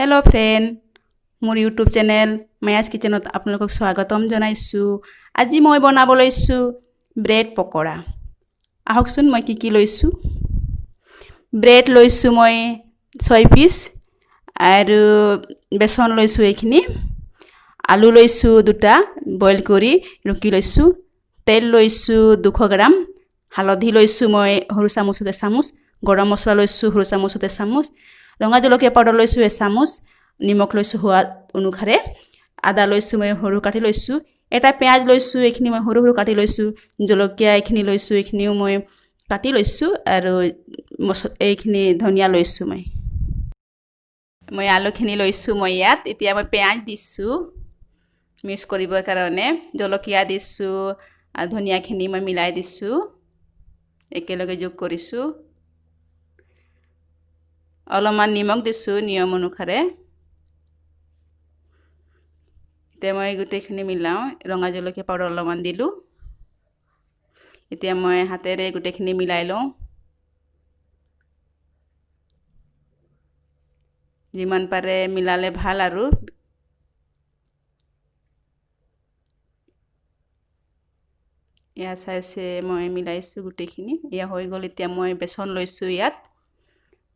Hello friend मोर YouTube channel Maya's किचेनत आपलोक स्वागतम जनाइछु। আজি মই বনাব লৈছো ব্ৰেড পকৰা। আহকচোন মই কি লৈছো। ব্ৰেড লৈছো মই 6 পিস আৰু বেসন লৈছো এইখিনি। আলু লৈছো দুটা বইল কৰি ৰুকি লৈছো। তেল লৈছো 200 গ্ৰাম। হালধি লৈছো মই সৰু চামুচতে চামুচ। গৰম মছলা লৈছো সৰু চামুচতে চামুচ। ৰঙা জলকীয়া পাউডাৰ লৈছো চামুচ। নিমখ লৈছো সোৱাদ অনুসাৰে। আদা লৈছো মই সৰু কাটি লৈছো। এটা পিয়াজ লৈছো এইখিনি মই সৰু সৰু কাটি লৈছো। জলকীয়া এইখিনি লৈছো এইখিনিও মই কাটি লৈছো আৰু এইখিনি ধনিয়া লৈছো মই আলুখিনি লৈছো মই ইয়াত। এতিয়া মই পিয়াজ দিছো মিক্স কৰিবৰ কাৰণে। জলকীয়া দিছো আৰু ধনিয়াখিনি মই মিলাই দিছো। একেলগে যোগ কৰিছো। অলপমান নিমখ দিছো নিয়ম অনুসাৰে। এতিয়া মই গোটেইখিনি মিলাও। ৰঙা জলকীয়া পাউডাৰ অলপমান দিলো। এতিয়া মই হাতেৰে গোটেইখিনি মিলাই লওঁ। যিমান পাৰে মিলালে ভাল আৰু। ইয়া চাইছে মই মিলাইছো গোটেইখিনি। ইয়া হৈ গ'ল। এতিয়া মই বেসন লৈছো ইয়াত।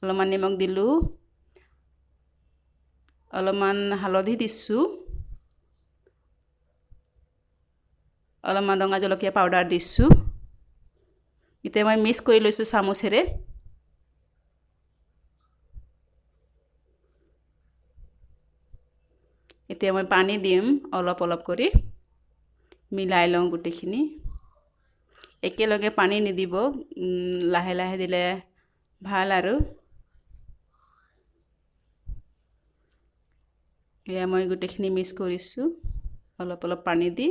অলপমান নিমখ দিলো। অলপমান হালধি দিছো। অলপমান ৰঙা জলকীয়া পাউডাৰ দিছো। এতিয়া মই মিক্স কৰি লৈছো চামুচেৰে। এতিয়া মই পানী দিম অলপ অলপ কৰি মিলাই লওঁ গোটেইখিনি। একেলগে পানী নিদিব, লাহে লাহে দিলে ভাল আৰু। এয়া মই গোটেইখিনি মিক্স কৰিছো অলপ অলপ পানী দি।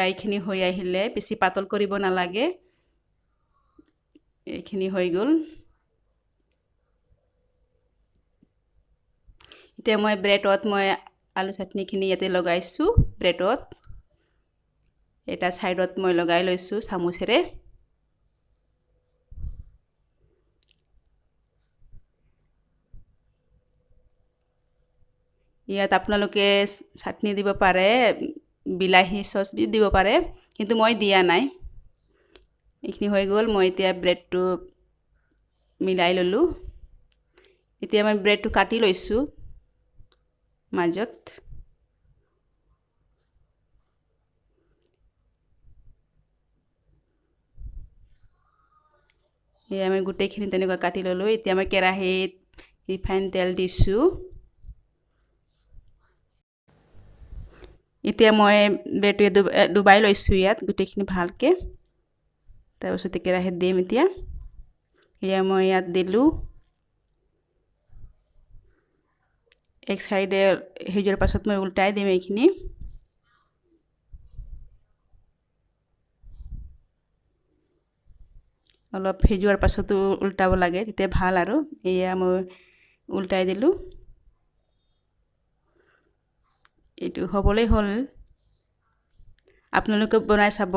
এইখিনি হৈ আহিলে বেছি পাতল কৰিব নালাগে। এইখিনি হৈ গ'ল। এতিয়া মই ব্ৰেডত মই আলু চাটনিখিনি ইয়াতে লগাইছো ব্ৰেডত। এটা সাইডত মই লগাই লৈছো চামুচেৰে। ইয়াত আপোনালোকে চাটনি দিব পাৰে, বিলাহী সস দিব পাৰে, কিন্তু মই দিয়া নাই। এইখিনি হৈ গ'ল। মই এতিয়া ব্ৰেডটো মিলাই ললো। এতিয়া মই ব্ৰেডটো কাটি লৈছো মাজত। এয়া আমি গোটেইখিনি তেনেকৈ কাটি ললো। এতিয়া মই কেৰাহীত ৰিফাইন তেল দিছো। এতিয়া মই ব্ৰেডটো ডুবাই লৈছো ইয়াত গোটেইখিনি ভালকে। তাৰপিছত কেৰাহীত দিম এতিয়া। এয়া মই ইয়াত দিলো। এক সাইডে হেজৰ পাছত মই উল্টাই দিম এইখিনি। অলপ হেজুৱাৰ পাছতো উল্টাব লাগে, তেতিয়া ভাল আৰু। এয়া মই উল্টাই দিলো। এইটো হ'বলৈ হ'ল। আপোনালোকে বনাই চাব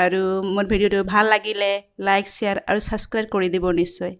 আৰু মোৰ ভিডিঅ'টো ভাল লাগিলে লাইক, শ্বেয়াৰ আৰু সাবস্ক্ৰাইব কৰি দিব নিশ্চয়।